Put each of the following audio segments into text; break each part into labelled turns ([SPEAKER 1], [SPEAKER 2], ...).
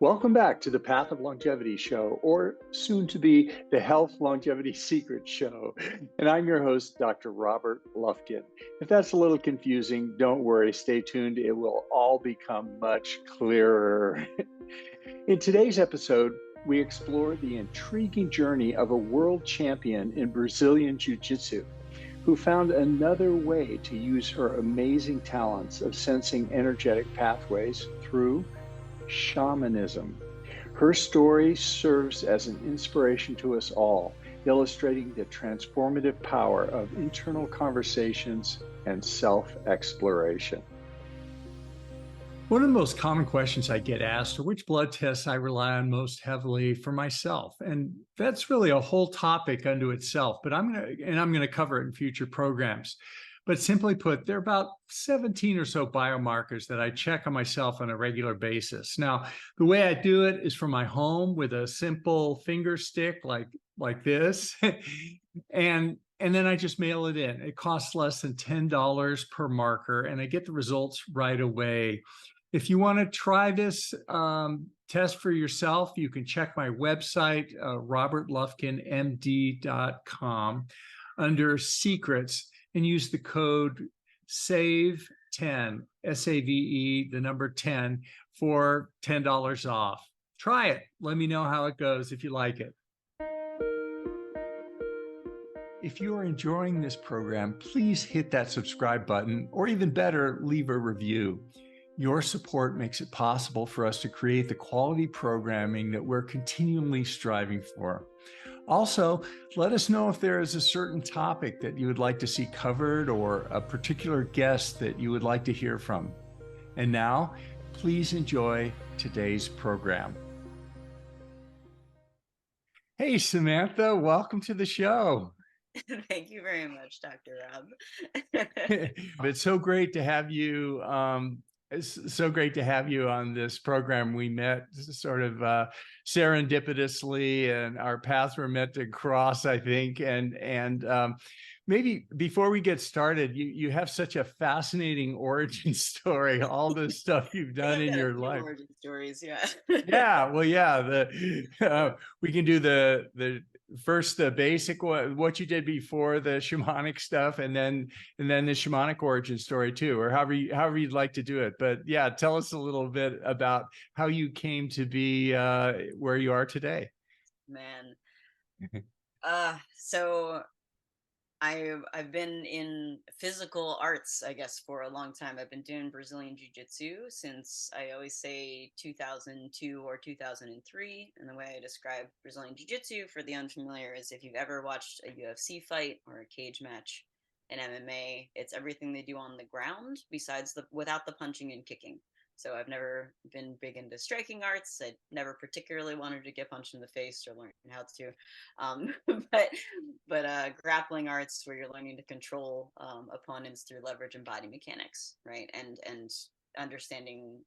[SPEAKER 1] Welcome back to the Path of Longevity show, or soon to be the Health Longevity Secrets show. And I'm your host, Dr. Robert Lufkin. If that's a little confusing, don't worry, stay tuned. It will all become much clearer. In today's episode, we explore the intriguing journey of a world champion in Brazilian Jiu-Jitsu who found another way to use her amazing talents of sensing energetic pathways through shamanism. Her story serves as an inspiration to us all, illustrating the transformative power of internal conversations and self-exploration.
[SPEAKER 2] One of the most common questions I get asked are which blood tests I rely on most heavily for myself. And that's really a whole topic unto itself, but I'm going to cover it in future programs. But simply put, there are about 17 or so biomarkers that I check on myself on a regular basis. Now, the way I do it is from my home with a simple finger stick like this. And then I just mail it in. It costs less than $10 per marker, and I get the results right away. If you want to try this test for yourself, you can check my website, robertlufkinmd.com, under secrets, and use the code SAVE10, S-A-V-E, the number 10, for $10 off. Try it. Let me know how it goes if you like it. If you are enjoying this program, please hit that subscribe button, or even better, leave a review. Your support makes it possible for us to create the quality programming that we're continually striving for. Also, let us know if there is a certain topic that you would like to see covered or a particular guest that you would like to hear from. And now, please enjoy today's program. Hey, Samantha, welcome to the show.
[SPEAKER 3] Thank you very much, Dr. Rob.
[SPEAKER 2] It's so great to have you. It's so great to have you on this program. We met sort of serendipitously, and our paths were meant to cross, I think. And maybe before we get started, you have such a fascinating origin story, all the stuff you've done in your life.
[SPEAKER 3] Origin stories, yeah.
[SPEAKER 2] Yeah, well, yeah. We can do the first, the basic, what you did before the shamanic stuff, and then the shamanic origin story too, or however you'd like to do it. But yeah, tell us a little bit about how you came to be where you are today.
[SPEAKER 3] Man, so I've been in physical arts, I guess, for a long time. I've been doing Brazilian Jiu-Jitsu since, I always say, 2002 or 2003. And the way I describe Brazilian Jiu-Jitsu for the unfamiliar is if you've ever watched a UFC fight or a cage match in MMA, it's everything they do on the ground without the punching and kicking. So I've never been big into striking arts. I never particularly wanted to get punched in the face or learn how to. But grappling arts, where you're learning to control opponents through leverage and body mechanics, right? And understanding,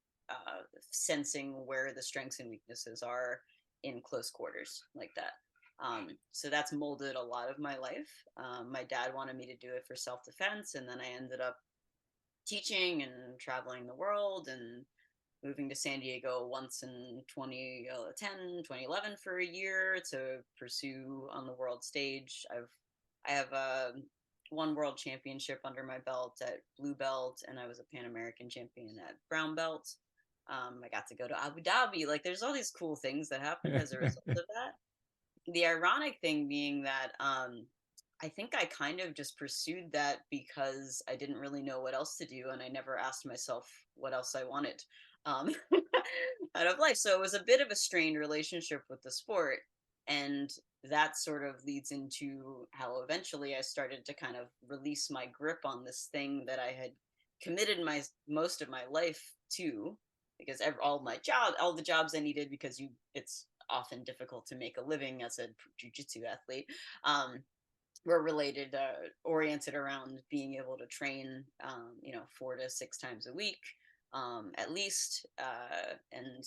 [SPEAKER 3] sensing where the strengths and weaknesses are in close quarters, like that. So that's molded a lot of my life. My dad wanted me to do it for self-defense, and then I ended up teaching and traveling the world and moving to San Diego once in 2011 for a year to pursue on the world stage. I have one world championship under my belt at blue belt, and I was a Pan American champion at brown belt. I got to go to Abu Dhabi. Like, there's all these cool things that happen as a result of that. The ironic thing being that I think I kind of just pursued that because I didn't really know what else to do, and I never asked myself what else I wanted out of life. So it was a bit of a strained relationship with the sport, and that sort of leads into how eventually I started to kind of release my grip on this thing that I had committed most of my life to, because all the jobs I needed, because it's often difficult to make a living as a jiu-jitsu athlete, were oriented around being able to train, 4 to 6 times a week, at least, and,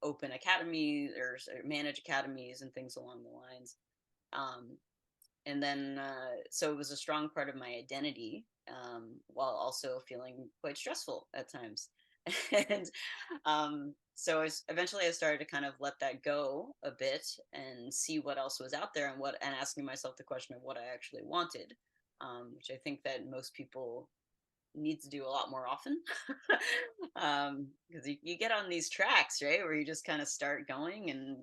[SPEAKER 3] open academies or manage academies and things along the lines. And then, so it was a strong part of my identity, while also feeling quite stressful at times. And so eventually I started to kind of let that go a bit and see what else was out there, and asking myself the question of what I actually wanted, which I think that most people need to do a lot more often. Because you get on these tracks, right, where you just kind of start going. And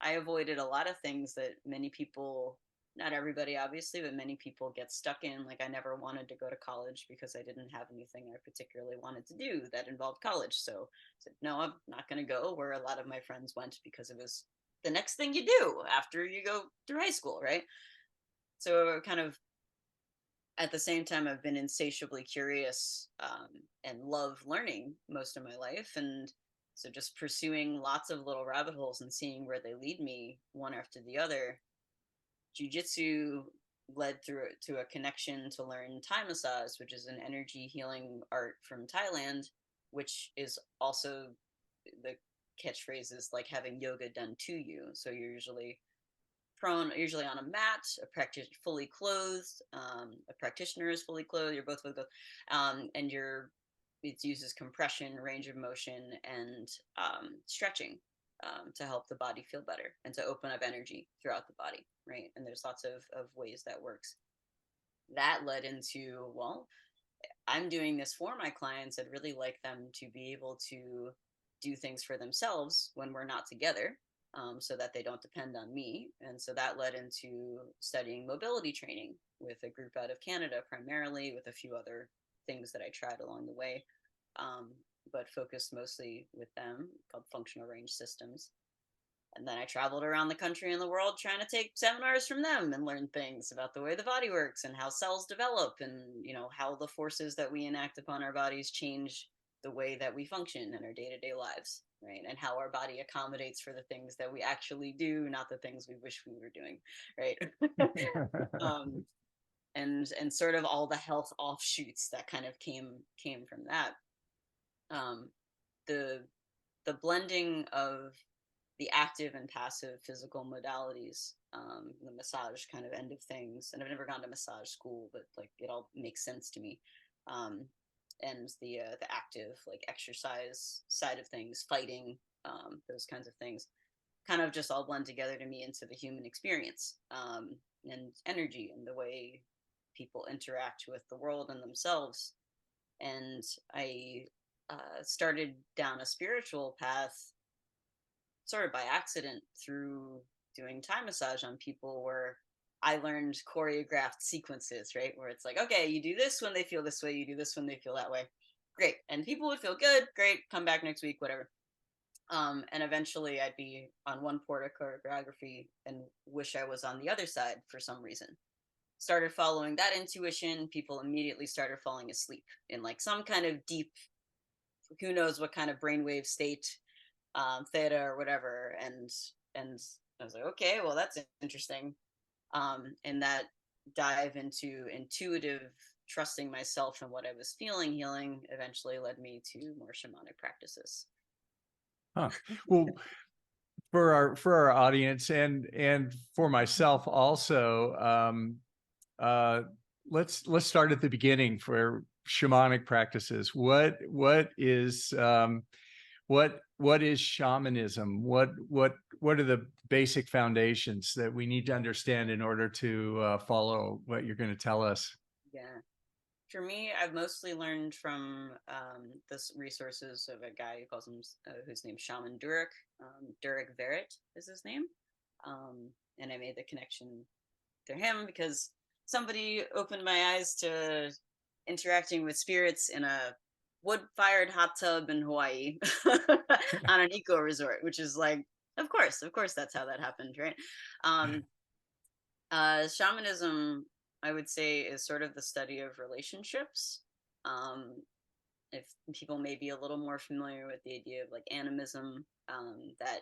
[SPEAKER 3] I avoided a lot of things that many people, not everybody obviously, but many people get stuck in. Like, I never wanted to go to college because I didn't have anything I particularly wanted to do that involved college. So I said, no, I'm not going to go where a lot of my friends went, because it was the next thing you do after you go through high school, right? So kind of at the same time, I've been insatiably curious, and love learning most of my life. And so just pursuing lots of little rabbit holes and seeing where they lead me one after the other. Jiu-Jitsu led through to a connection to learn Thai massage, which is an energy healing art from Thailand, which is also, the catchphrase is like having yoga done to you. So you're usually prone, usually on a mat, fully clothed. A practitioner is fully clothed. You're both fully clothed, and it uses compression, range of motion, and stretching, to help the body feel better and to open up energy throughout the body, right? And there's lots of ways that works. That led into, well, I'm doing this for my clients. I'd really like them to be able to do things for themselves when we're not together, so that they don't depend on me. And so that led into studying mobility training with a group out of Canada, primarily, with a few other things that I tried along the way, but focused mostly with them, called functional range systems. And then I traveled around the country and the world trying to take seminars from them and learn things about the way the body works and how cells develop, and how the forces that we enact upon our bodies change the way that we function in our day-to-day lives, right? And how our body accommodates for the things that we actually do, not the things we wish we were doing, right? um, and sort of all the health offshoots that kind of came from that. The the blending of the active and passive physical modalities, the massage kind of end of things. And I've never gone to massage school, but like it all makes sense to me. Um, and the active, like, exercise side of things, fighting, those kinds of things, kind of just all blend together to me into the human experience, and energy and the way people interact with the world and themselves. And I started down a spiritual path sort of by accident through doing Thai massage on people, where I learned choreographed sequences, right? Where it's like, okay, you do this when they feel this way, you do this when they feel that way. Great. And people would feel good. Great. Come back next week, whatever. And eventually I'd be on one port of choreography and wish I was on the other side for some reason. Started following that intuition. People immediately started falling asleep in like some kind of deep, who knows what kind of brainwave state, theta or whatever. And I was like, okay, well, that's interesting. And that dive into intuitive trusting myself and what I was feeling healing eventually led me to more shamanic practices.
[SPEAKER 2] Huh. Well, for our audience and for myself also, let's start at the beginning for shamanic practices. What is shamanism? What are the basic foundations that we need to understand in order to follow what you're going to tell us?
[SPEAKER 3] Yeah. For me, I've mostly learned from the resources of a guy who calls him, whose name's Shaman Durek. Durek Verrett is his name. And I made the connection through him because somebody opened my eyes to interacting with spirits in a wood-fired hot tub in Hawaii on an eco resort, which is like, of course, that's how that happened, right? Shamanism, I would say, is sort of the study of relationships. If people may be a little more familiar with the idea of like animism, that,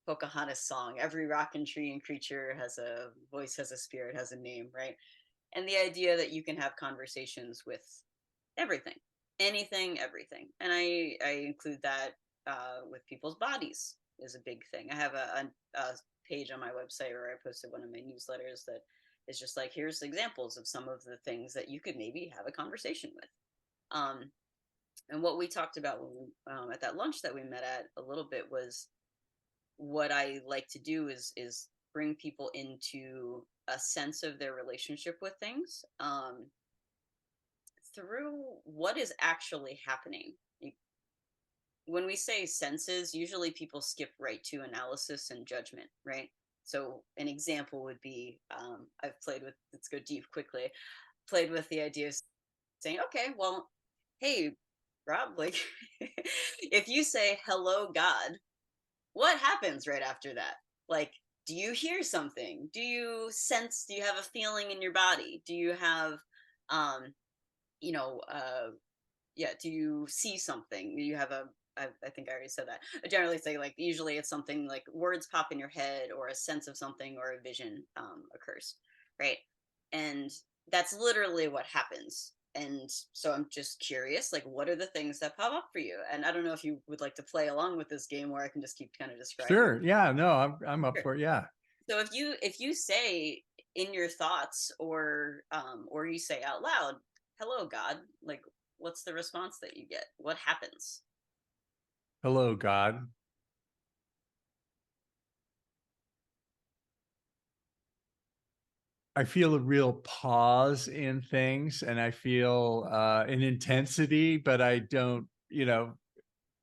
[SPEAKER 3] Pocahontas song, every rock and tree and creature has a voice, has a spirit, has a name, right? And the idea that you can have conversations with everything, anything, everything. And I include that with people's bodies is a big thing. I have a page on my website where I posted one of my newsletters that is just like, here's examples of some of the things that you could maybe have a conversation with. And what we talked about when at that lunch that we met at a little bit was what I like to do is bring people into a sense of their relationship with things, through what is actually happening. When we say senses, usually people skip right to analysis and judgment, right? So an example would be, I've played with, let's go deep quickly, played with the idea of saying, okay, well, hey, Rob, like, if you say hello, God, what happens right after that? Like, do you hear something? Do you sense, do you have a feeling in your body? Do you have, um, you know, yeah, do you see something? Do you have a, I think I already said that. I generally say, like, usually it's something like words pop in your head or a sense of something or a vision occurs, right? And that's literally what happens. And so I'm just curious, like, what are the things that pop up for you? And I don't know if you would like to play along with this game where I can just keep kind of describing.
[SPEAKER 2] Sure. Yeah. No, I'm up
[SPEAKER 3] Sure.
[SPEAKER 2] for it. Yeah.
[SPEAKER 3] So if you say in your thoughts or you say out loud, "Hello, God," like, what's the response that you get? What happens?
[SPEAKER 2] Hello, God. I feel a real pause in things, and I feel an intensity, but I don't,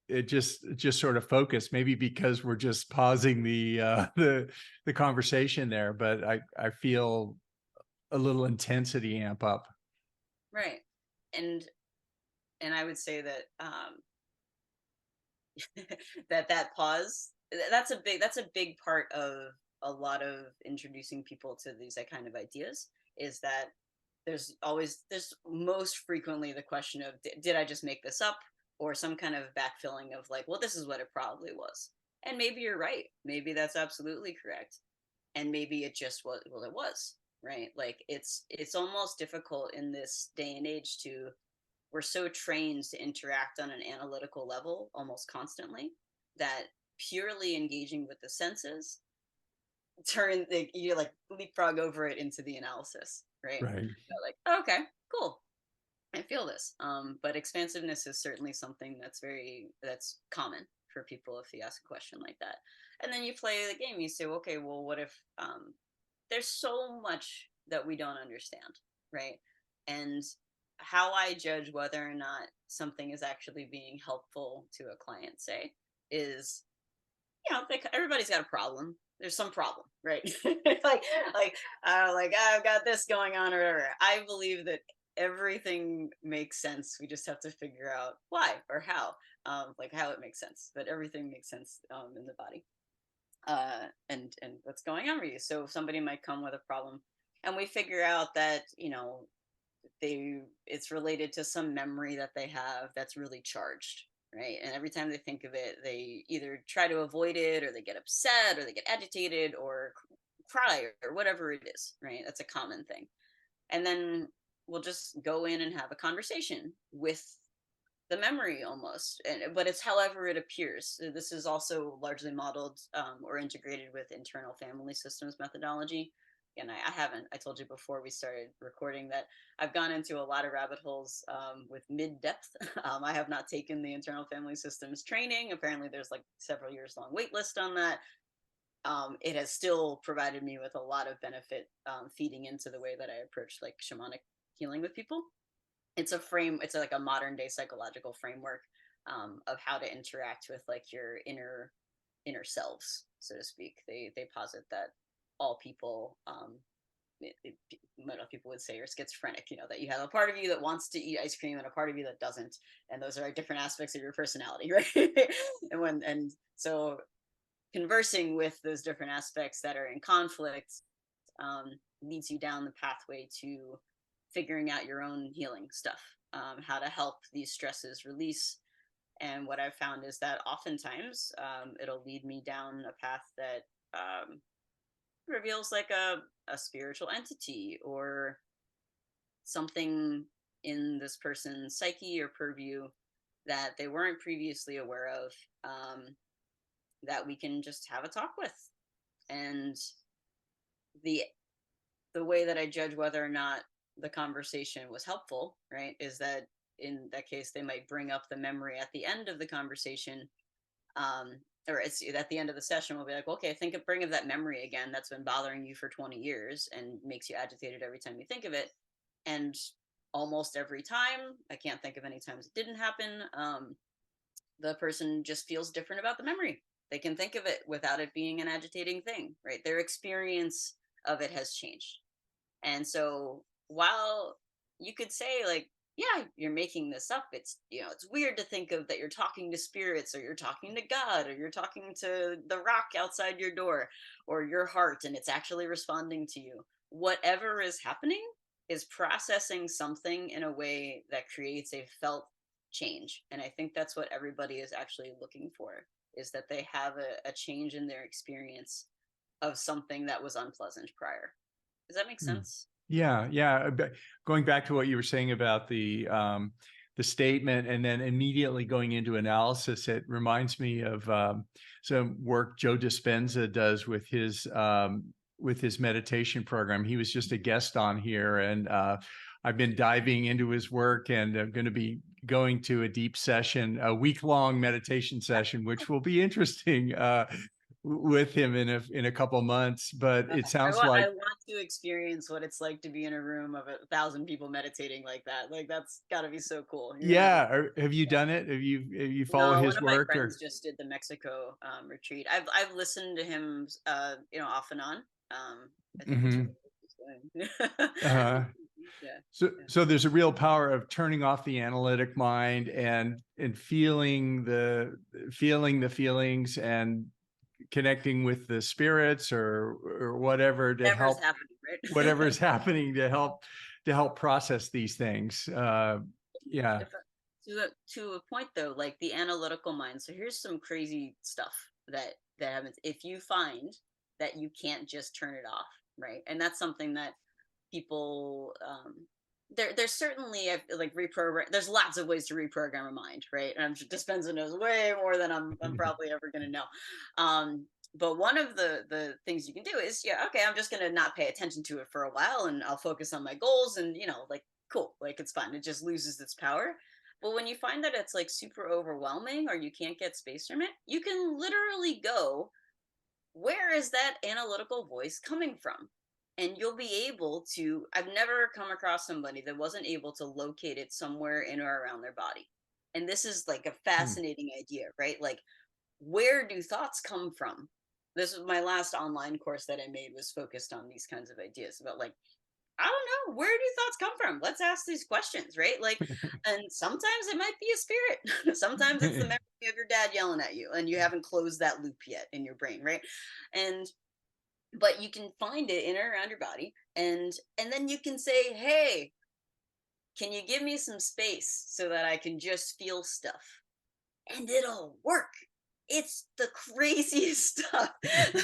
[SPEAKER 2] it just sort of focus, maybe because we're just pausing the conversation there, but I feel a little intensity amp up.
[SPEAKER 3] Right. And I would say that that pause, that's a big part of a lot of introducing people to these kind of ideas, is that there's most frequently the question of, did I just make this up, or some kind of backfilling of like, well, this is what it probably was. And maybe you're right, maybe that's absolutely correct, and maybe it just was, well, it was, right? Like, it's almost difficult in this day and age to, we're so trained to interact on an analytical level almost constantly, that purely engaging with the senses turn the, you like leapfrog over it into the analysis, right?
[SPEAKER 2] Right.
[SPEAKER 3] So like, oh, okay, cool, I feel this. But expansiveness is certainly something that's common for people if you ask a question like that. And then you play the game, you say, okay, well, what if there's so much that we don't understand, right? And how I judge whether or not something is actually being helpful to a client, say, is, like, everybody's got a problem. There's some problem, right? Like I've got this going on or whatever. I believe that everything makes sense. We just have to figure out why or how, like how it makes sense. But everything makes sense in the body, and what's going on for you. So somebody might come with a problem, and we figure out that it's related to some memory that they have that's really charged, right? And every time they think of it, they either try to avoid it, or they get upset, or they get agitated, or cry, or whatever it is, right? That's a common thing. And then we'll just go in and have a conversation with the memory almost, but it's however it appears. So this is also largely modeled or integrated with internal family systems methodology. And I haven't, I told you before we started recording that I've gone into a lot of rabbit holes with mid-depth. I have not taken the internal family systems training. Apparently there's like several years long wait list on that. It has still provided me with a lot of benefit, feeding into the way that I approach like shamanic healing with people. It's like a modern day psychological framework of how to interact with like your inner selves, so to speak. They posit that all people, people would say, are schizophrenic, that you have a part of you that wants to eat ice cream and a part of you that doesn't, and those are different aspects of your personality, right? And so conversing with those different aspects that are in conflict um, leads you down the pathway to figuring out your own healing stuff, how to help these stresses release. And what I've found is that oftentimes it'll lead me down a path that reveals like a spiritual entity or something in this person's psyche or purview that they weren't previously aware of, that we can just have a talk with. And the way that I judge whether or not the conversation was helpful, right, is that in that case, they might bring up the memory at the end of the conversation, or it's at the end of the session. We'll be like, okay, bring of that memory again that's been bothering you for 20 years and makes you agitated every time you think of it. And almost every time, I can't think of any times it didn't happen, the person just feels different about the memory. They can think of it without it being an agitating thing, right? Their experience of it has changed. And so while you could say, like, yeah, you're making this up, it's, it's weird to think of that you're talking to spirits, or you're talking to God, or you're talking to the rock outside your door, or your heart, and it's actually responding to you. Whatever is happening is processing something in a way that creates a felt change. And I think that's what everybody is actually looking for, is that they have a change in their experience of something that was unpleasant prior. Does that make sense?
[SPEAKER 2] Yeah, yeah. Going back to what you were saying about the statement and then immediately going into analysis, it reminds me of some work Joe Dispenza does with his meditation program. He was just a guest on here, and I've been diving into his work, and I'm going to be going to a deep session, a week-long meditation session, which will be interesting. With him in a couple of months, but it sounds
[SPEAKER 3] I
[SPEAKER 2] like
[SPEAKER 3] want to experience what it's like to be in a room of 1,000 people meditating like that. Like, that's got to be so cool.
[SPEAKER 2] yeah. Have you done it? Have you followed
[SPEAKER 3] No, one
[SPEAKER 2] his
[SPEAKER 3] of my
[SPEAKER 2] work
[SPEAKER 3] friends
[SPEAKER 2] or?
[SPEAKER 3] just did the Mexico retreat. I've listened to him, off and on. I think that's
[SPEAKER 2] Hmm.
[SPEAKER 3] really what he's doing.
[SPEAKER 2] uh,
[SPEAKER 3] Yeah.
[SPEAKER 2] so there's a real power of turning off the analytic mind and feeling the feelings and connecting with the spirits or whatever to
[SPEAKER 3] Whatever's
[SPEAKER 2] help
[SPEAKER 3] happening, right?
[SPEAKER 2] whatever's happening to help process these things. Yeah.
[SPEAKER 3] If, to a point though, like the analytical mind. So here's some crazy stuff that happens if you find that you can't just turn it off, right? And that's something that people, there's certainly like reprogram. There's lots of ways to reprogram a mind, right? And I'm sure Dispenza knows way more than I'm probably ever going to know. But one of the things you can do is, yeah, okay, I'm just going to not pay attention to it for a while, and I'll focus on my goals, and like, cool, like it's fine. It just loses its power. But when you find that it's like super overwhelming, or you can't get space from it, you can literally go, where is that analytical voice coming from? And you'll be able to, I've never come across somebody that wasn't able to locate it somewhere in or around their body. And this is like a
[SPEAKER 2] Hmm.
[SPEAKER 3] fascinating idea, right? Like, where do thoughts come from? This was my last online course that I made, was focused on these kinds of ideas about, like, I don't know, where do thoughts come from? Let's ask these questions, right? Like, and sometimes it might be a spirit. Sometimes it's the memory of your dad yelling at you, and you haven't closed that loop yet in your brain, right? And but you can find it in or around your body, and then you can say, hey, can you give me some space so that I can just feel stuff? And it'll work. It's the craziest stuff. And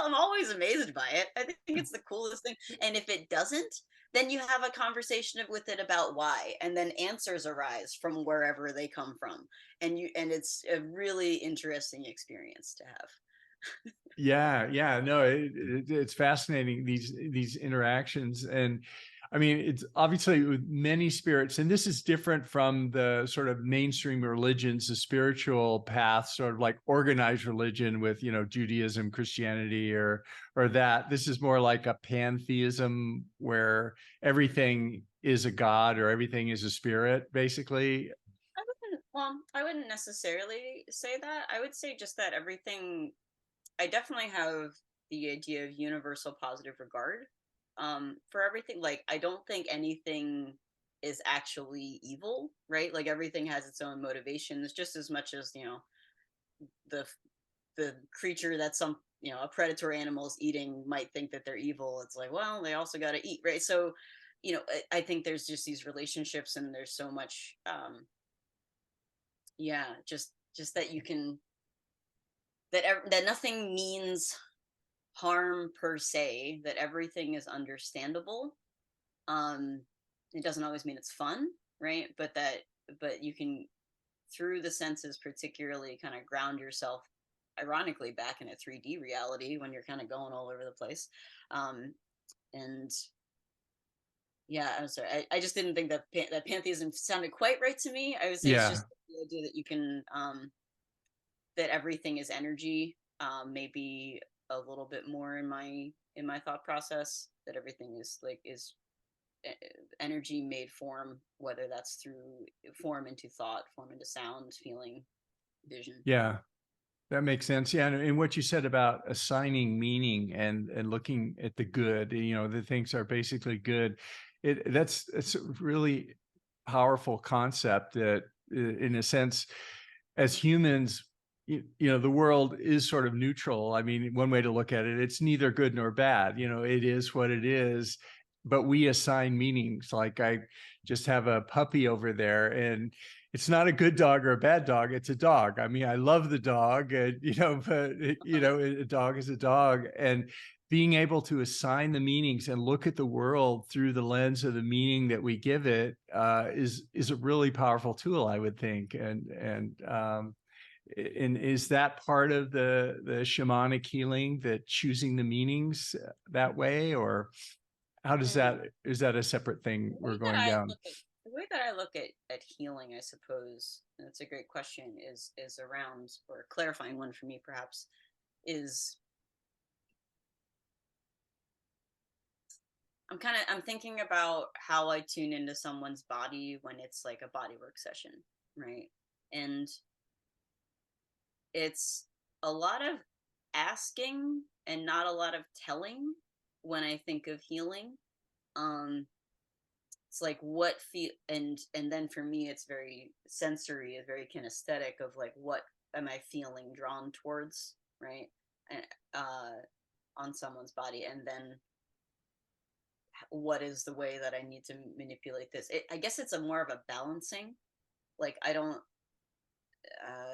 [SPEAKER 3] I'm always amazed by it. I think it's the coolest thing. And if it doesn't, then you have a conversation with it about why, and then answers arise from wherever they come from. And it's a really interesting experience to have.
[SPEAKER 2] Yeah, no, it's fascinating, these interactions. And I mean, it's obviously with many spirits, and this is different from the sort of mainstream religions, the spiritual path, sort of like organized religion with, Judaism, Christianity, or that. This is more like a pantheism where everything is a god or everything is a spirit, basically.
[SPEAKER 3] I wouldn't necessarily say that. I would say just that everything, I definitely have the idea of universal positive regard, for everything. Like, I don't think anything is actually evil, right? Like, everything has its own motivations, just as much as, the the creature that some, a predatory animal is eating might think that they're evil. It's like, well, they also got to eat, right? So, I think there's just these relationships, and there's so much, yeah, just that you can, that nothing means harm per se, that everything is understandable. um it doesn't always mean it's fun, right? But you can, through the senses particularly, kind of ground yourself, ironically, back in a 3D reality when you're kind of going all over the place. And Yeah, I'm sorry. I just didn't think that that pantheism sounded quite right to me. I would say it's
[SPEAKER 2] Yeah.
[SPEAKER 3] just the idea that you can that everything is energy. Maybe a little bit more in my thought process, that everything is like is energy made form, whether that's through form into thought, form into sound, feeling, vision.
[SPEAKER 2] Yeah. That makes sense. Yeah. And what you said about assigning meaning and looking at the good, the things are basically good. It's a really powerful concept that in a sense, as humans, the world is sort of neutral. I mean, one way to look at it, it's neither good nor bad. It is what it is, but we assign meanings. Like I just have a puppy over there, and it's not a good dog or a bad dog. It's a dog. I mean, I love the dog, and but a dog is a dog, and being able to assign the meanings and look at the world through the lens of the meaning that we give it is a really powerful tool, I would think. And is that part of the shamanic healing, that choosing the meanings that way, or how does
[SPEAKER 3] Mm.
[SPEAKER 2] that, is that a separate thing
[SPEAKER 3] The
[SPEAKER 2] we're
[SPEAKER 3] way that
[SPEAKER 2] going
[SPEAKER 3] I
[SPEAKER 2] down?
[SPEAKER 3] look at the way that I look at healing, I suppose, and it's a great question, is around, or a clarifying one for me perhaps, is I'm thinking about how I tune into someone's body when it's like a body work session, right? And it's a lot of asking and not a lot of telling when I think of healing. Um it's like what feel, and then for me it's very sensory, it's very kinesthetic of like what am I feeling drawn towards, right? And on someone's body, and then what is the way that I need to manipulate this. I guess it's a more of a balancing. Like I don't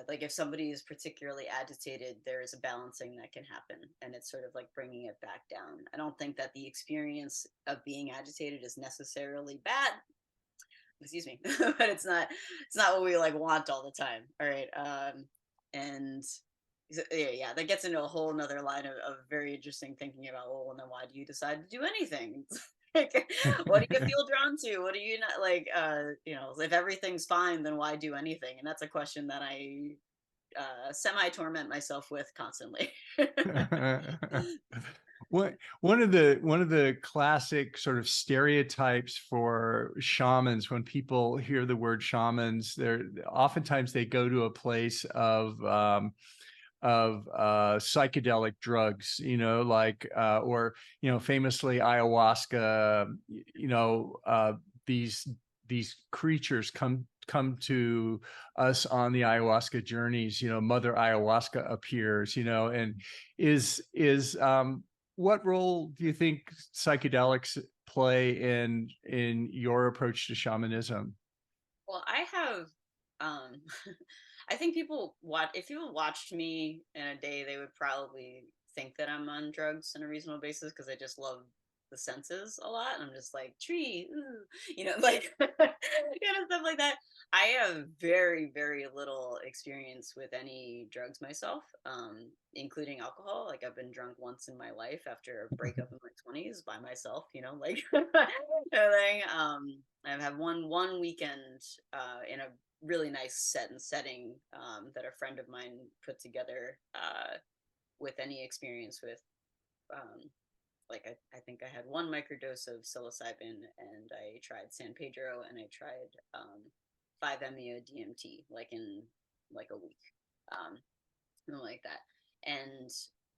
[SPEAKER 3] like if somebody is particularly agitated, there is a balancing that can happen, and it's sort of like bringing it back down. I don't think that the experience of being agitated is necessarily bad. Excuse me, but it's not what we like want all the time. All right, and yeah, that gets into a whole another line of very interesting thinking about, well, then why do you decide to do anything? Like, what do you feel drawn to? What do you not like? If everything's fine, then why do anything? And that's a question that I semi torment myself with constantly.
[SPEAKER 2] What one of the classic sort of stereotypes for shamans, when people hear the word shamans, they're oftentimes they go to a place of psychedelic drugs, like or famously ayahuasca. These creatures come to us on the ayahuasca journeys. Mother ayahuasca appears, and is what role do you think psychedelics play in your approach to shamanism?
[SPEAKER 3] Well, I have um I think people watch if people watched me in a day, they would probably think that I'm on drugs on a reasonable basis, because I just love the senses a lot. And I'm just like tree, ooh, like stuff like that. I have very, very little experience with any drugs myself, including alcohol. Like I've been drunk once in my life after a breakup in my 20s by myself, like thing. I've had one weekend in a really nice setting that a friend of mine put together with any experience with like I think I had one microdose of psilocybin, and I tried San Pedro, and I tried 5-MeO DMT like in like a week, um, something like that, and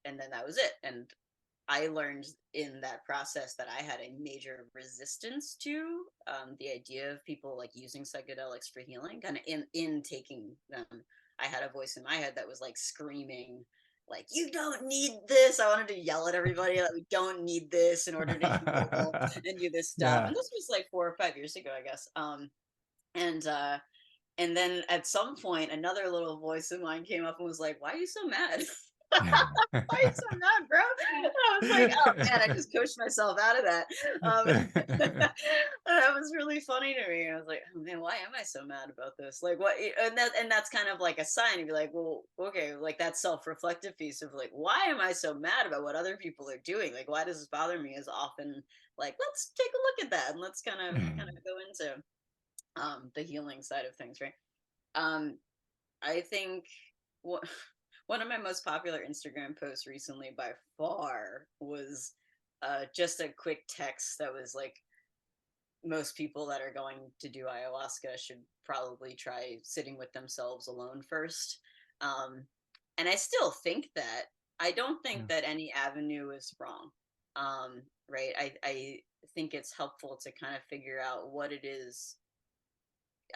[SPEAKER 3] then that was it. And I learned in that process that I had a major resistance to the idea of people like using psychedelics for healing. Kind of in taking them, I had a voice in my head that was like screaming, like, "You don't need this." I wanted to yell at everybody that we don't need this in order to heal and do this stuff.
[SPEAKER 2] Yeah.
[SPEAKER 3] And this was like 4 or 5 years ago, I guess. And and then at some point, another little voice of mine came up and was like, "Why are you so mad?" Why are you so mad, bro? And I was like, oh man, I just coached myself out of that. That was really funny to me. I was like, oh man, why am I so mad about this? Like what? And that's kind of like a sign to be like, well, okay, like that self-reflective piece of like, why am I so mad about what other people are doing? Like, why does this bother me? Is often like, let's take a look at that and let's kind of go into the healing side of things, right? Um, I think what one of my most popular Instagram posts recently by far was just a quick text that was like, most people that are going to do ayahuasca should probably try sitting with themselves alone first. Um, and I still think that. I don't think that any avenue is wrong. Right. I think it's helpful to kind of figure out what it is.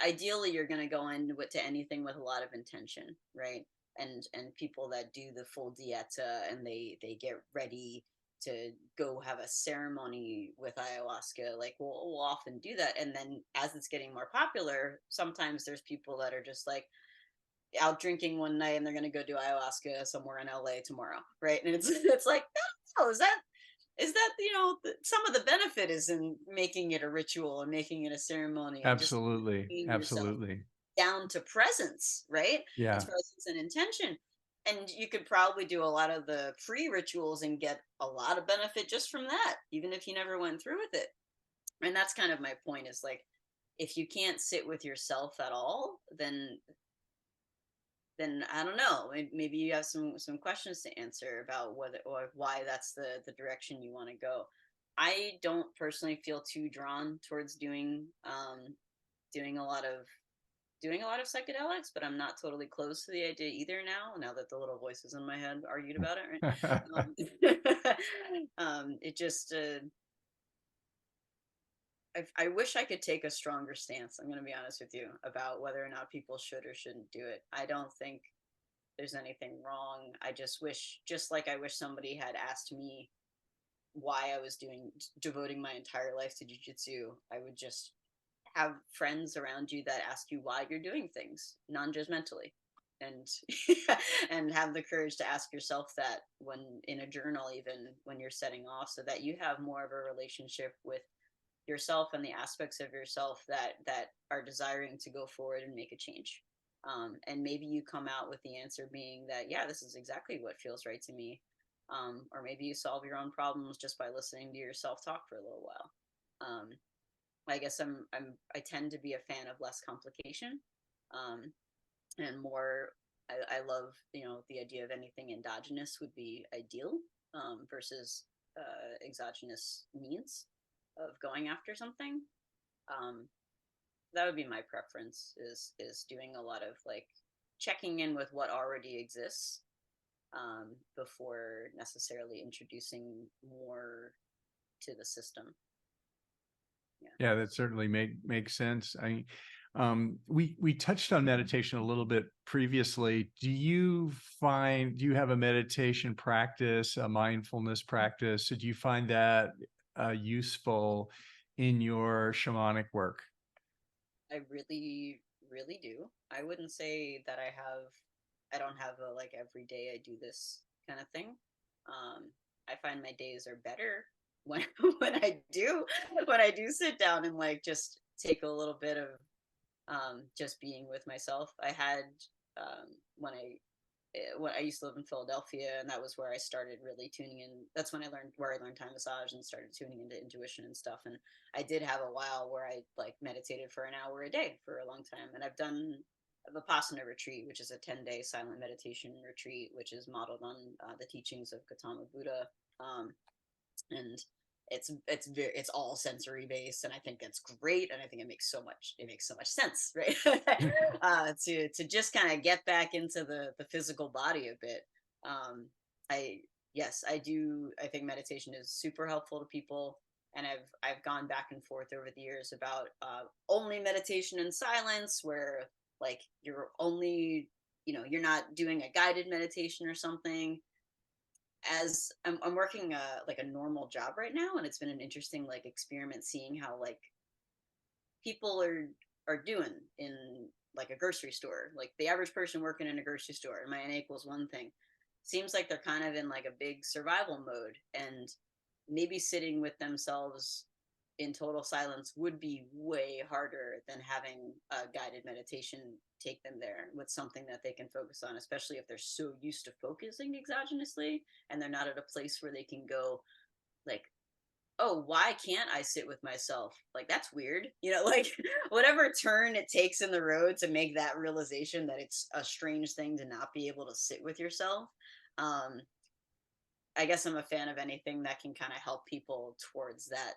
[SPEAKER 3] Ideally, you're going to go into anything with a lot of intention, right? And people that do the full dieta and they get ready to go have a ceremony with ayahuasca, like we'll often do that. And then as it's getting more popular, sometimes there's people that are just like out drinking one night and they're going to go do ayahuasca somewhere in LA tomorrow, right? And it's like, oh, is that some of the benefit is in making it a ritual and making it a ceremony and just
[SPEAKER 2] Absolutely.
[SPEAKER 3] being yourself
[SPEAKER 2] Absolutely.
[SPEAKER 3] down to presence, right? It's
[SPEAKER 2] Yeah.
[SPEAKER 3] presence and intention. And you could probably do a lot of the pre rituals and get a lot of benefit just from that, even if you never went through with it. And that's kind of my point is like, if you can't sit with yourself at all, then I don't know. Maybe you have some questions to answer about whether or why that's the direction you want to go. I don't personally feel too drawn towards doing a lot of psychedelics, but I'm not totally close to the idea either now that the little voices in my head argued about it, right? It just I wish I could take a stronger stance. I'm going to be honest with you about whether or not people should or shouldn't do it. I don't think there's anything wrong. I just wish, just like I wish somebody had asked me why I was devoting my entire life to jiu-jitsu, I would just have friends around you that ask you why you're doing things non-judgmentally, and and have the courage to ask yourself that when in a journal, even when you're setting off, so that you have more of a relationship with yourself and the aspects of yourself that are desiring to go forward and make a change. And maybe you come out with the answer being that, yeah, this is exactly what feels right to me. Or maybe you solve your own problems just by listening to yourself talk for a little while. I guess I tend to be a fan of less complication, and more. I love the idea of anything endogenous would be ideal, versus exogenous means of going after something. Um, that would be my preference. Is doing a lot of like checking in with what already exists, before necessarily introducing more to the system.
[SPEAKER 2] Yeah, that certainly makes sense. We touched on meditation a little bit previously. Do you have a meditation practice, a mindfulness practice? Do you find that useful in your shamanic work?
[SPEAKER 3] I really, really do. I wouldn't say that I don't have a like every day I do this kind of thing. I find my days are better when when I do sit down and like just take a little bit of just being with myself. I had when I used to live in Philadelphia, and that was where I started really tuning in. That's when I learned Thai massage and started tuning into intuition and stuff. And I did have a while where I like meditated for an hour a day for a long time. And I've done a Vipassana retreat, which is a 10-day silent meditation retreat, which is modeled on the teachings of Gautama Buddha. And it's all sensory based, and I think that's great, and I think it makes so much sense, right? To just kind of get back into the physical body a bit. I Yes, I do. I think meditation is super helpful to people, and I've gone back and forth over the years about only meditation in silence, where like you're only you're not doing a guided meditation or something. As I'm working like a normal job right now, and it's been an interesting like experiment seeing how like people are doing in like a grocery store, like the average person working in a grocery store, and my NA equals one thing. seems like they're kind of in like a big survival mode, and maybe sitting with themselves in total silence would be way harder than having a guided meditation take them there with something that they can focus on, especially if they're so used to focusing exogenously and they're not at a place where they can go like, oh, why can't I sit with myself? Like, that's weird. Like whatever turn it takes in the road to make that realization that it's a strange thing to not be able to sit with yourself. Um, I guess I'm a fan of anything that can kind of help people towards that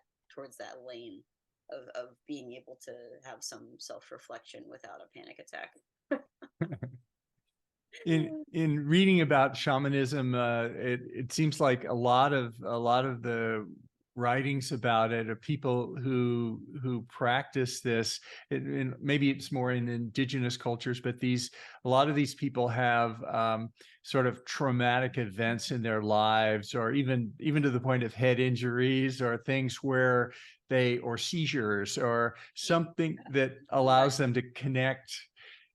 [SPEAKER 3] lane of being able to have some self-reflection without a panic attack.
[SPEAKER 2] In reading about shamanism, it seems like a lot of the writings about it are people who practice this. And maybe it's more in indigenous cultures, but a lot of these people have sort of traumatic events in their lives, or even to the point of head injuries or things where or seizures or something that allows them to connect.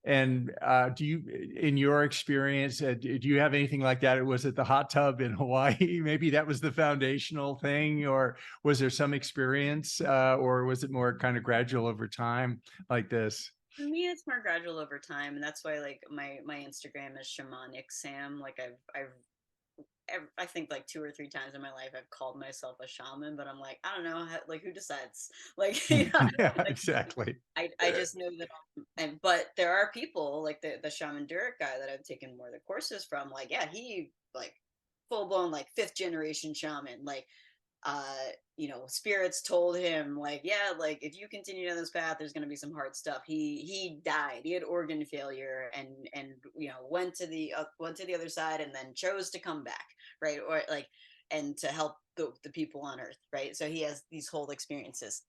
[SPEAKER 2] And do you, in your experience, do you have anything like that? Or was it the hot tub in Hawaii? Maybe that was the foundational thing, or was there some experience, or was it more kind of gradual over time like this?
[SPEAKER 3] For me, it's more gradual over time, and that's why like my Instagram is shamanic Sam. Like I think like 2 or 3 times in my life I've called myself a shaman, but I'm like, I don't know, like who decides? Like,
[SPEAKER 2] Yeah,
[SPEAKER 3] like
[SPEAKER 2] exactly.
[SPEAKER 3] I just know that but there are people like the shaman Durek guy that I've taken more of the courses from. Like, yeah, he like full blown like 5th generation shaman. Like, spirits told him like, yeah, like if you continue down this path, there's going to be some hard stuff. He died. He had organ failure, and went to the other side, and then chose to come back, right? Or like, and to help the people on Earth, right? So he has these whole experiences.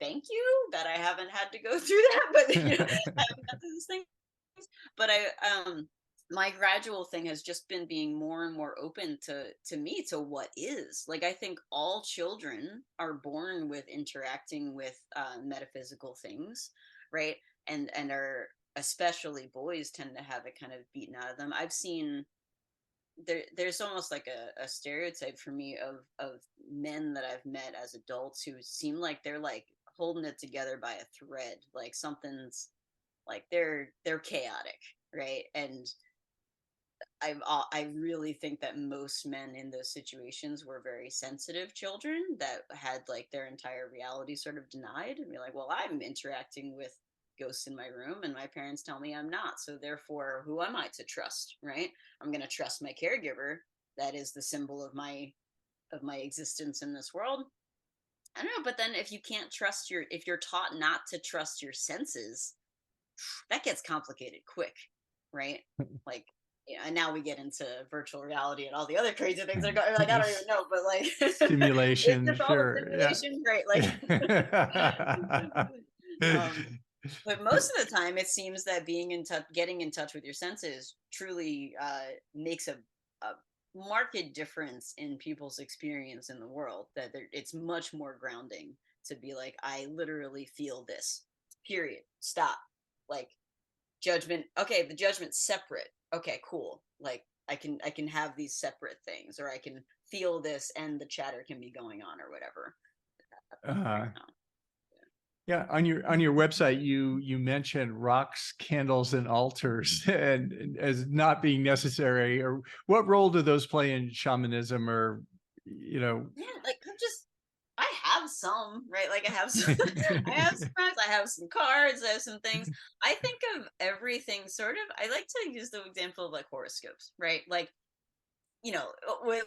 [SPEAKER 3] Thank you that I haven't had to go through that, but I haven't got through this thing. But my gradual thing has just been being more and more open to what is. Like, I think all children are born with interacting with metaphysical things, right? And are, especially boys, tend to have it kind of beaten out of them. I've seen there's almost like a stereotype for me of men that I've met as adults who seem like they're like holding it together by a thread, like something's like they're chaotic, right? And I really think that most men in those situations were very sensitive children that had like their entire reality sort of denied, and be like, well, I'm interacting with ghosts in my room and my parents tell me I'm not, so therefore who am I to trust, right? I'm going to trust my caregiver, that is the symbol of my existence in this world. I don't know, but then if you can't trust if you're taught not to trust your senses, that gets complicated quick, right? Like, and now we get into virtual reality and all the other crazy things that are going. Like, I don't even know, but like, it's
[SPEAKER 2] Stimulation,
[SPEAKER 3] just all a
[SPEAKER 2] sure, yeah.
[SPEAKER 3] simulation, great? Like, but most of the time, it seems that being in touch, getting in touch with your senses, truly makes a marked difference in people's experience in the world. That it's much more grounding to be like, I literally feel this. Period. Stop. Like, judgment, okay, the judgment's separate, okay, cool, like I can have these separate things, or I can feel this and the chatter can be going on or whatever.
[SPEAKER 2] uh, yeah, on your website you mentioned rocks, candles, and altars and as not being necessary, or what role do those play in shamanism? Or
[SPEAKER 3] Yeah, like I have some, right? Like I have some, I have some rocks, I have some cards, I have some things. I think of everything sort of, I like to use the example of like horoscopes, right? Like,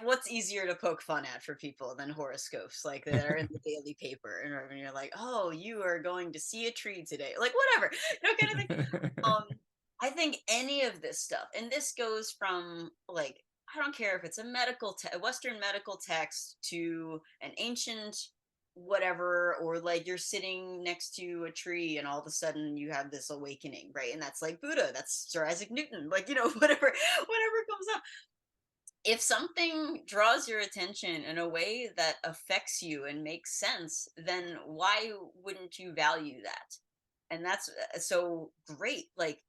[SPEAKER 3] what's easier to poke fun at for people than horoscopes, like that are in the daily paper, and you're like, oh, you are going to see a tree today, like whatever, kind of thing. I think any of this stuff, and this goes from like, I don't care if it's a Western medical text to an ancient whatever, or like you're sitting next to a tree and all of a sudden you have this awakening, right? And that's like Buddha, that's Sir Isaac Newton, like, whatever comes up. If something draws your attention in a way that affects you and makes sense, then why wouldn't you value that? And that's so great. Like,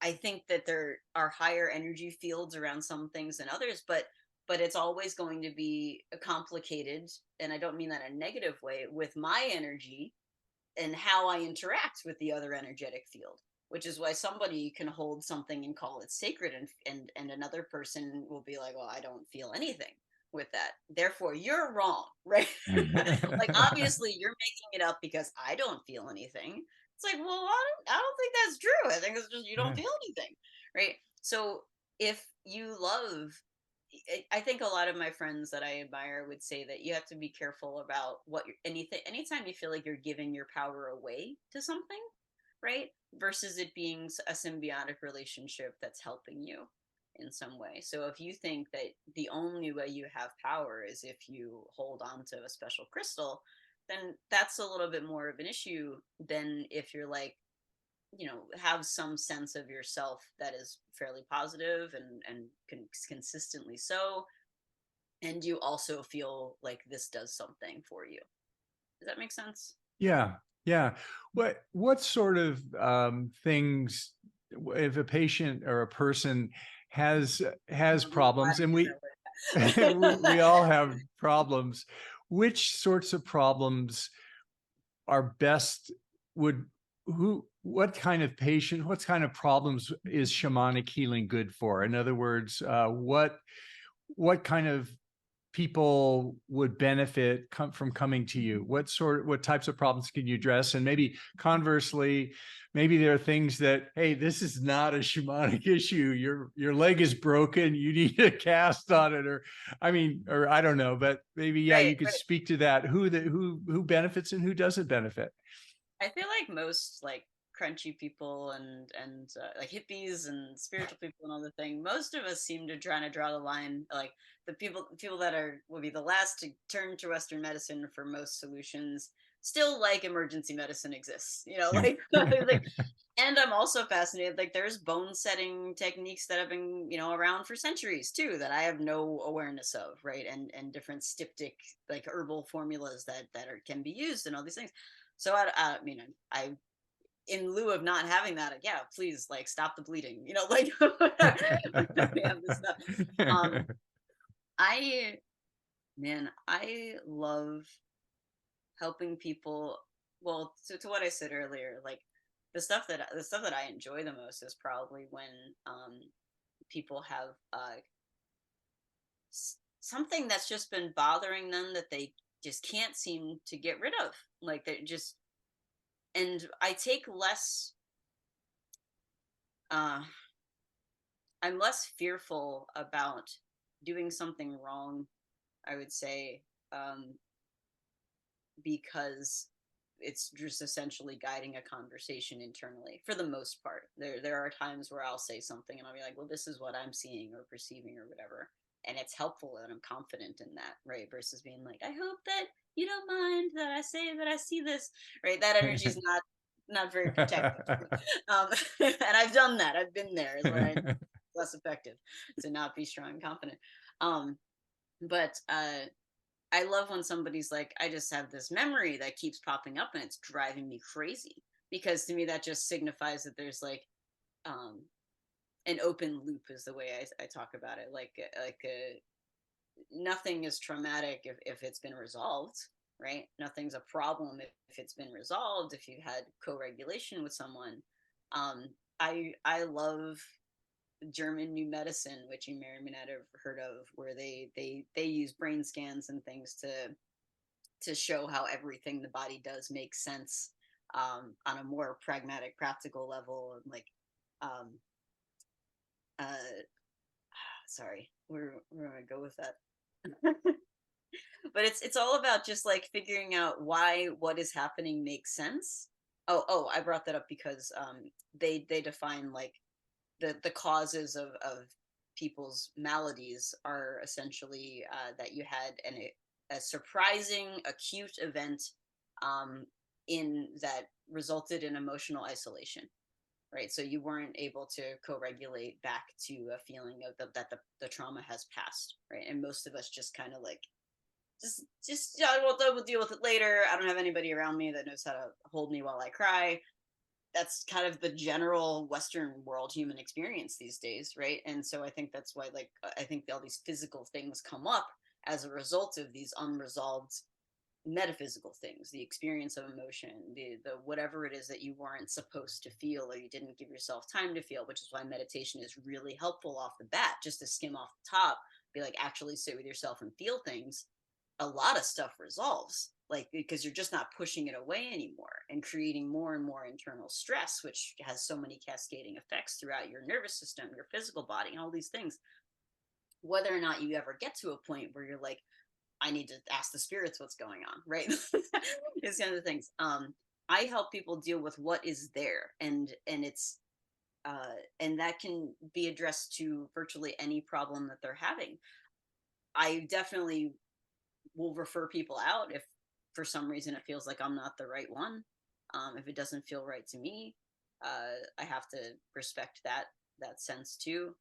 [SPEAKER 3] I think that there are higher energy fields around some things than others, but it's always going to be complicated, and I don't mean that in a negative way, with my energy and how I interact with the other energetic field. Which is why somebody can hold something and call it sacred, and another person will be like, "Well, I don't feel anything with that. Therefore, you're wrong," right? Like, obviously, you're making it up because I don't feel anything. It's like, well, I don't think that's true. I think it's just you don't feel anything, right? So if you love, I think a lot of my friends that I admire would say that you have to be careful about what anytime you feel like you're giving your power away to something, right? Versus it being a symbiotic relationship that's helping you in some way. So if you think that the only way you have power is if you hold on to a special crystal, then that's a little bit more of an issue than if you're like, have some sense of yourself that is fairly positive and consistently so, and you also feel like this does something for you. Does that make sense?
[SPEAKER 2] Yeah, yeah. What sort of things, if a patient or a person has problems, and we all have problems, which sorts of problems are best what kind of patient, what kind of problems is shamanic healing good for? In other words, what kind of people would benefit from coming to you? What types of problems can you address? And maybe conversely, maybe there are things that, hey, this is not a shamanic issue. Your leg is broken. You need a cast on it, or I don't know, but maybe, yeah,
[SPEAKER 3] Right,
[SPEAKER 2] you could
[SPEAKER 3] right.
[SPEAKER 2] speak to that. Who benefits and who doesn't benefit?
[SPEAKER 3] I feel like most like crunchy people and like hippies and spiritual people and all the thing. Most of us seem to try to draw the line. Like the people that will be the last to turn to Western medicine for most solutions. Still, like emergency medicine exists. Like like. And I'm also fascinated. Like there's bone setting techniques that have been around for centuries too that I have no awareness of, right? And different styptic like herbal formulas that can be used and all these things. So I mean, I in lieu of not having that, yeah, please like stop the bleeding, like we have this stuff. Um, I I love helping people. Well, to what I said earlier, like the stuff that I enjoy the most is probably when people have something that's just been bothering them that they just can't seem to get rid of. Like they just and I take less uh I'm less fearful about doing something wrong, I would say, um because it's just essentially guiding a conversation internally for the most part. There are times where I'll say something and I'll be like, well, this is what I'm seeing or perceiving or whatever, and it's helpful and I'm confident in that, right? Versus being like, I hope that you don't mind that I say that I see this, right? That energy is not very protective. And I've done that. I've been there. Is where I'm less effective to not be strong and confident. But I love when somebody's like, I just have this memory that keeps popping up and it's driving me crazy. Because to me, that just signifies that there's like um, an open loop, is the way I talk about it. Nothing is traumatic if it's been resolved, right? Nothing's a problem if it's been resolved, if you've had co regulation with someone. Um, I love German new medicine, which you may or may not have heard of, where they use brain scans and things to show how everything the body does makes sense on a more pragmatic, practical level. And like, um, uh, sorry, we're gonna go with that. But it's all about just like figuring out why what is happening makes sense. Oh, I brought that up because they define like the causes of people's maladies are essentially that you had a surprising acute event um, in that resulted in emotional isolation, right? So you weren't able to co-regulate back to a feeling of that the trauma has passed, right? And most of us just kind of like we'll deal with it later. I don't have anybody around me that knows how to hold me while I cry. that's kind of the general Western world human experience these days, right? And so I think that's why, like, I think all these physical things come up as a result of these unresolved metaphysical things, the experience of emotion, the whatever it is that you weren't supposed to feel or you didn't give yourself time to feel, which is why meditation is really helpful off the bat, just to skim off the top, be like, actually sit with yourself and feel things. A lot of stuff resolves, like, because you're just not pushing it away anymore and creating more and more internal stress, which has so many cascading effects throughout your nervous system, your physical body, and all these things. Whether or not you ever get to a point where you're like, I need to ask the spirits what's going on, right? These kind of things. I help people deal with what is there, and it's and that can be addressed to virtually any problem that they're having. I definitely will refer people out if for some reason it feels like I'm not the right one. If it doesn't feel right to me, I have to respect that sense too.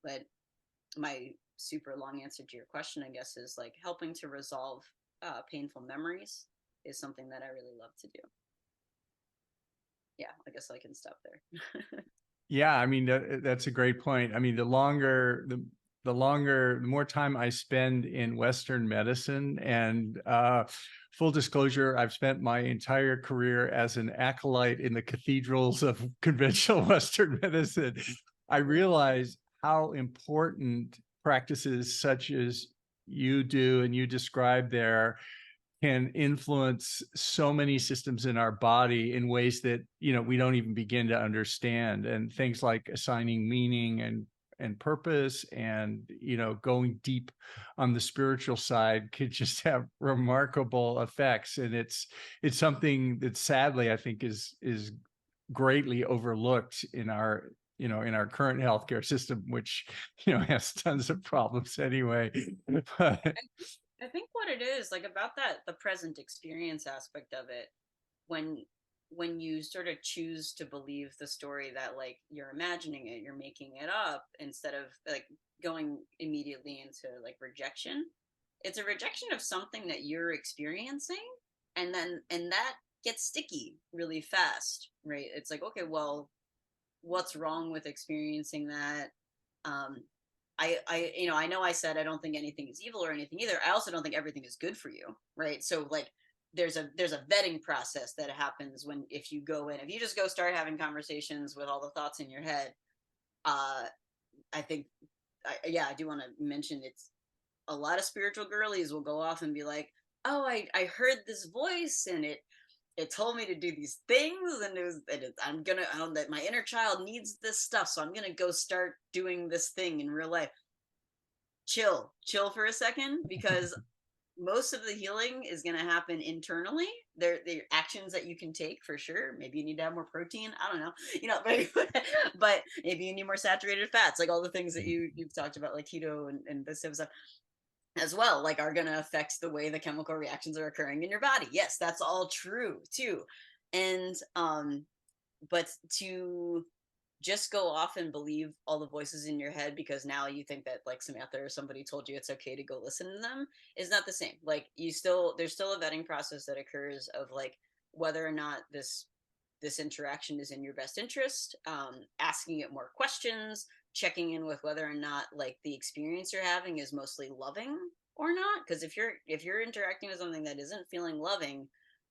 [SPEAKER 3] But my super long answer to your question, I guess, is like helping to resolve painful memories is something that I really love to do. Yeah, I guess I can stop there.
[SPEAKER 2] Yeah, I mean, that's a great point. I mean, the more time I spend in Western medicine, and full disclosure, I've spent my entire career as an acolyte in the cathedrals of conventional Western medicine. I realize how important practices such as you do and you describe there can influence so many systems in our body in ways that, you know, we don't even begin to understand. And things like assigning meaning and purpose, and, you know, going deep on the spiritual side could just have remarkable effects. And it's something that sadly I think is greatly overlooked in our, you know, in our current healthcare system, which, you know, has tons of problems anyway. But
[SPEAKER 3] I think what it is like about that, the present experience aspect of it, when you sort of choose to believe the story that like you're imagining it, you're making it up, instead of like going immediately into like rejection. It's a rejection of something that you're experiencing, and that gets sticky really fast, right? It's like, okay, well, what's wrong with experiencing that? um I know I said I don't think anything is evil or anything either. I also don't think everything is good for you, right? So like there's a vetting process that happens when, if you go in, if you just go start having conversations with all the thoughts in your head, uh I think I do want to mention, it's a lot of spiritual girlies will go off and be like, oh, I heard this voice and it told me to do these things, and I'm gonna that my inner child needs this stuff, so I'm gonna go start doing this thing in real life. Chill for a second, because most of the healing is going to happen internally. There are actions that you can take for sure. Maybe you need to have more protein, I don't know, but maybe you need more saturated fats, like all the things that you've talked about, like keto and this type of stuff as well, like are going to affect the way the chemical reactions are occurring in your body. Yes, that's all true too. And but to just go off and believe all the voices in your head because now you think that like Samantha or somebody told you it's okay to go listen to them is not the same. Like there's still a vetting process that occurs of like whether or not this interaction is in your best interest, asking it more questions, checking in with whether or not like the experience you're having is mostly loving or not. Because if you're interacting with something that isn't feeling loving,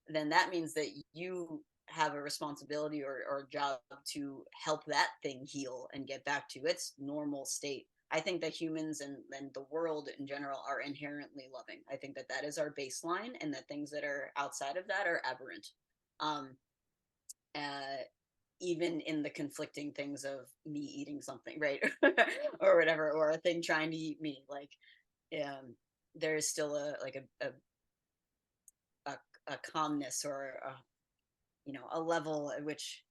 [SPEAKER 3] then that means that you have a responsibility or job to help that thing heal and get back to its normal state. I think that humans and the world in general are inherently loving. I think that is our baseline, and that things that are outside of that are aberrant. Um, uh, Even in the conflicting things of me eating something, right? Or whatever, or a thing trying to eat me, like there is still a calmness or a level at which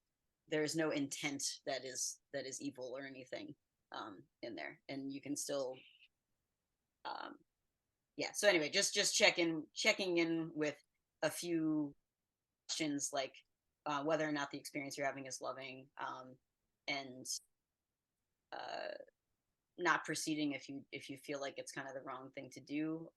[SPEAKER 3] there is no intent that is evil or anything in there, and you can still yeah. So anyway, just checking in with a few questions, like whether or not the experience you're having is loving, and not proceeding if you feel like it's kind of the wrong thing to do.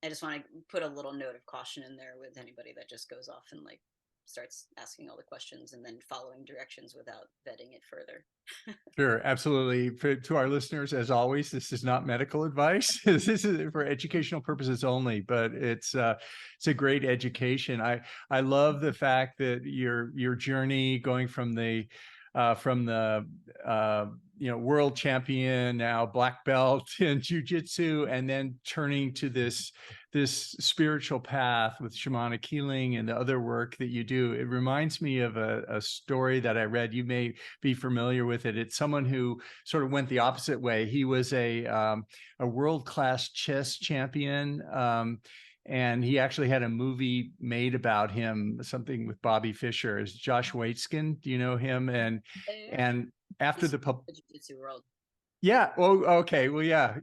[SPEAKER 3] I just want to put a little note of caution in there with anybody that just goes off and like starts asking all the questions and then following directions without vetting it further.
[SPEAKER 2] Sure, absolutely. To our listeners, as always, this is not medical advice. This is for educational purposes only, but it's a great education. I love the fact that your journey going from the world champion, now black belt in jiu-jitsu, and then turning to this spiritual path with shamanic healing and the other work that you do. It reminds me of a story that I read. You may be familiar with it. It's someone who sort of went the opposite way. He was a world-class chess champion. And he actually had a movie made about him, something with Bobby Fischer. Is Josh Waitzkin? Do you know him? And after the
[SPEAKER 3] jiu-jitsu world.
[SPEAKER 2] Yeah. Oh, okay. Well, yeah.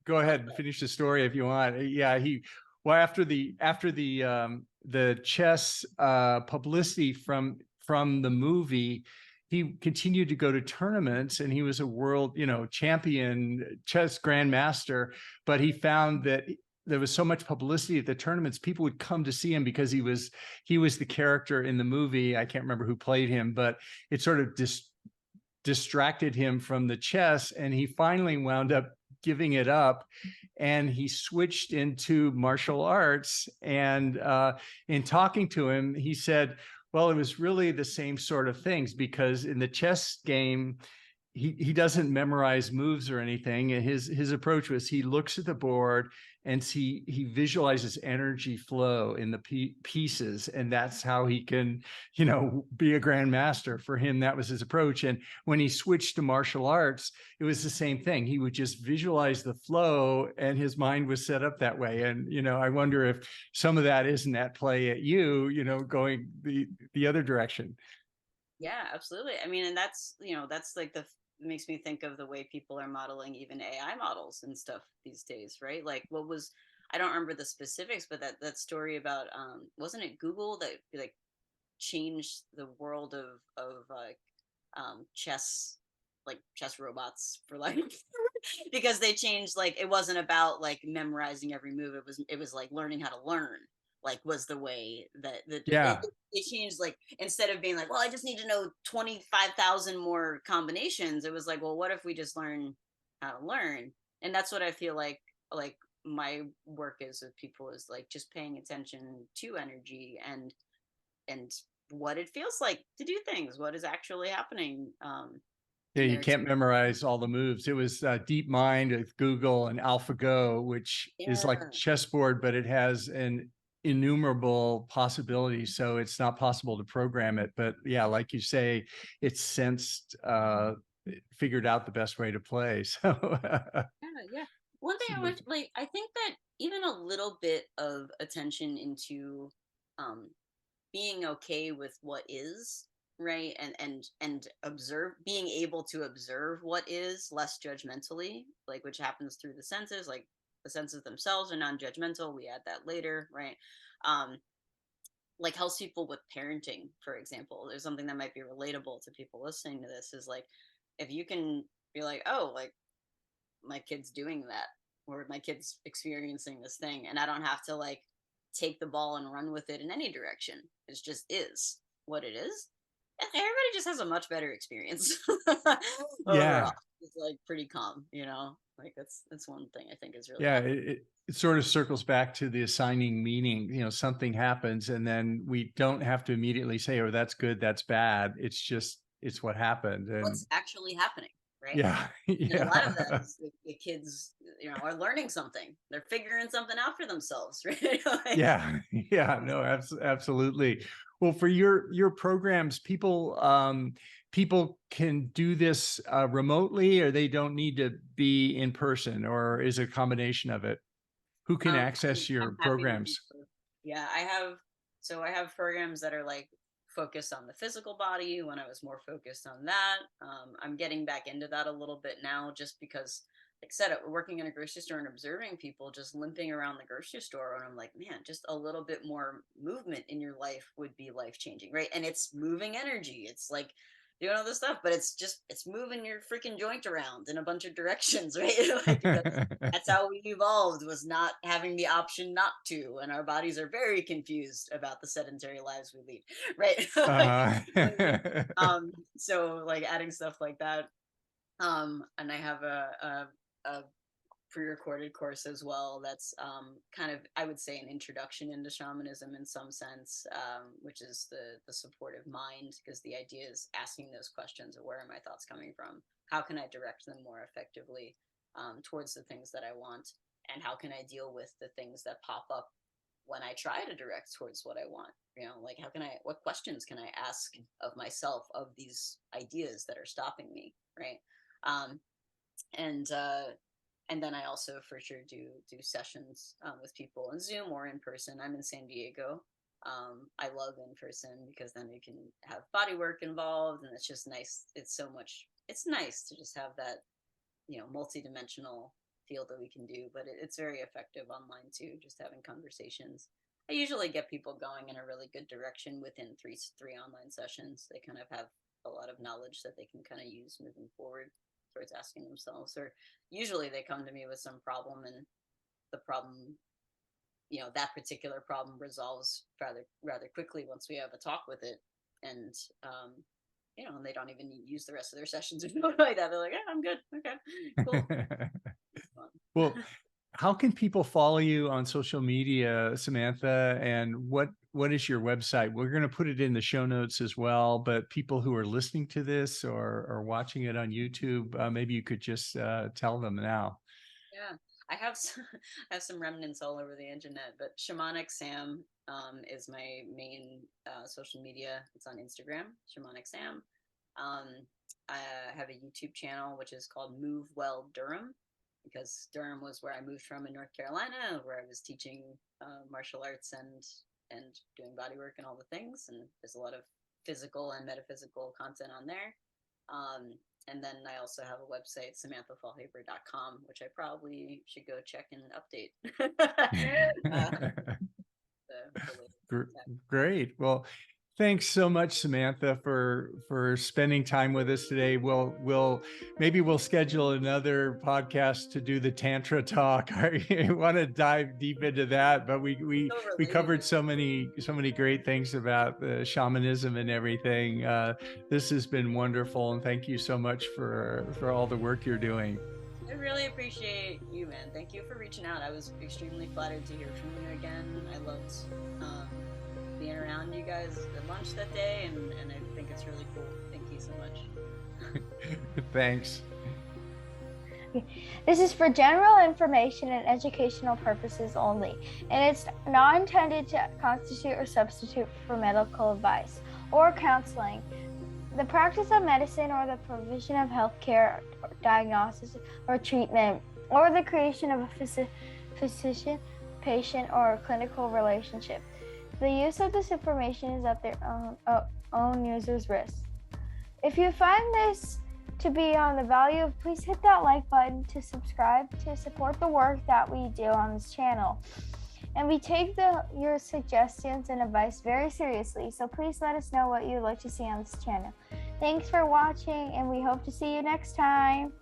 [SPEAKER 2] Go ahead and finish the story if you want. Yeah. After the chess publicity from the movie, he continued to go to tournaments, and he was a world, champion chess grandmaster. But he found that there was so much publicity at the tournaments, people would come to see him because he was the character in the movie. I can't remember who played him, but it sort of distracted him from the chess, and he finally wound up giving it up, and he switched into martial arts. And in talking to him, he said, well, it was really the same sort of things, because in the chess game, he doesn't memorize moves or anything. And his approach was, he looks at the board and he visualizes energy flow in the pieces, and that's how he can, be a grandmaster. For him, that was his approach. And when he switched to martial arts, it was the same thing. He would just visualize the flow, and his mind was set up that way. And I wonder if some of that isn't at play at you, going the other direction.
[SPEAKER 3] Yeah, absolutely. I mean, and that's like it makes me think of the way people are modeling even AI models and stuff these days, right? Like, I don't remember the specifics, but that story about wasn't it Google that like changed the world of chess, like chess robots for like because they changed, like, it wasn't about like memorizing every move, it was like learning how to learn, like, was the way that
[SPEAKER 2] Yeah.
[SPEAKER 3] it changed. Like, instead of being like, well, I just need to know 25,000 more combinations, it was like, well, what if we just learn how to learn? And that's what I feel like my work is with people, is like just paying attention to energy and what it feels like to do things, what is actually happening.
[SPEAKER 2] Yeah,
[SPEAKER 3] in
[SPEAKER 2] you
[SPEAKER 3] their
[SPEAKER 2] can't memorize all the moves. It was DeepMind with Google and AlphaGo, which is like
[SPEAKER 3] Yeah.
[SPEAKER 2] chessboard, but it has an innumerable possibilities. So it's not possible to program it. But yeah, like you say, it's sensed, figured out the best way to play. So
[SPEAKER 3] Yeah. One thing I want, like, I think that even a little bit of attention into um being okay with what is, right, and observe, being able to observe what is less judgmentally, like, which happens through the senses. Like, the senses themselves are non-judgmental, we add that later, right? um like, helps people with parenting, for example. There's something that might be relatable to people listening to this, is like, if you can be like, oh, like, my kid's doing that, or my kid's experiencing this thing, and I don't have to like take the ball and run with it in any direction, it just is what it is, and everybody just has a much better experience overall.
[SPEAKER 2] yeah,
[SPEAKER 3] It's like pretty calm, like, that's one thing I think is really
[SPEAKER 2] yeah,
[SPEAKER 3] helpful.
[SPEAKER 2] it sort of circles back to the assigning meaning. Something happens, and then we don't have to immediately say, oh, that's good, that's bad. It's what happened. And
[SPEAKER 3] What's actually happening, right?
[SPEAKER 2] yeah,
[SPEAKER 3] And a lot of that
[SPEAKER 2] yeah.
[SPEAKER 3] is the kids, are learning something, they're figuring something out for themselves, right? Like,
[SPEAKER 2] Yeah, yeah, no, absolutely. Well, for your programs, people can do this remotely, or they don't need to be in person, or is it a combination of it? Who can access
[SPEAKER 3] I'm
[SPEAKER 2] your
[SPEAKER 3] happy to do
[SPEAKER 2] programs?
[SPEAKER 3] both. Yeah, I have programs that are like focused on the physical body when I was more focused on that. I'm getting back into that a little bit now, just because, like I said, working in a grocery store and observing people just limping around the grocery store, and I'm like, man, just a little bit more movement in your life would be life changing, right? And it's moving energy. It's like doing all this stuff, but it's moving your freaking joint around in a bunch of directions, right? Like, that's how we evolved, was not having the option not to, and our bodies are very confused about the sedentary lives we lead, right? So like adding stuff like that, and I have a pre-recorded course as well that's kind of, I would say, an introduction into shamanism in some sense, which is the supportive mind, because the idea is asking those questions of where are my thoughts coming from, how can I direct them more effectively towards the things that I want, and how can I deal with the things that pop up when I try to direct towards what I want. Like what questions can I ask of myself, of these ideas that are stopping me, right? um, and then I also for sure do sessions with people on Zoom or in person. I'm in San Diego. I love in person because then you can have body work involved, and it's just nice. It's nice to just have that, multi-dimensional field that we can do, but it's very effective online too, just having conversations. I usually get people going in a really good direction within three online sessions. They kind of have a lot of knowledge that they can kind of use moving forward towards asking themselves, or usually they come to me with some problem, and the problem, that particular problem resolves rather quickly once we have a talk with it. And and they don't even use the rest of their sessions or something like that. They're like, I'm good. Okay, cool.
[SPEAKER 2] Well, how can people follow you on social media, Samantha? And what is your website? We're going to put it in the show notes as well, but people who are listening to this or watching it on YouTube, maybe you could just tell them now.
[SPEAKER 3] Yeah, I have some remnants all over the internet, but Shamanic Sam is my main social media. It's on Instagram, Shamanic Sam. I have a YouTube channel which is called Move Well Durham, because Durham was where I moved from in North Carolina, where I was teaching martial arts and doing body work and all the things. And there's a lot of physical and metaphysical content on there. And then I also have a website, SamanthaFaulhaber.com, which I probably should go check and update.
[SPEAKER 2] Great. Well, thanks so much, Samantha, for spending time with us today. Maybe we'll schedule another podcast to do the Tantra talk. I want to dive deep into that, but we covered so many great things about the shamanism and everything. This has been wonderful, and thank you so much for all the work you're doing.
[SPEAKER 3] I really appreciate you, man. Thank you for reaching out. I was extremely flattered to hear from you again. I loved being around you guys at lunch that day, and I think it's really cool. Thank you so much.
[SPEAKER 2] Thanks.
[SPEAKER 4] This is for general information and educational purposes only, and it's not intended to constitute or substitute for medical advice or counseling, the practice of medicine, or the provision of healthcare, or diagnosis, or treatment, or the creation of a physician, patient, or clinical relationship. The use of this information is at their own user's risk. If you find this to be on the value, please hit that like button to subscribe to support the work that we do on this channel. And we take your suggestions and advice very seriously, so please let us know what you'd like to see on this channel. Thanks for watching, and we hope to see you next time.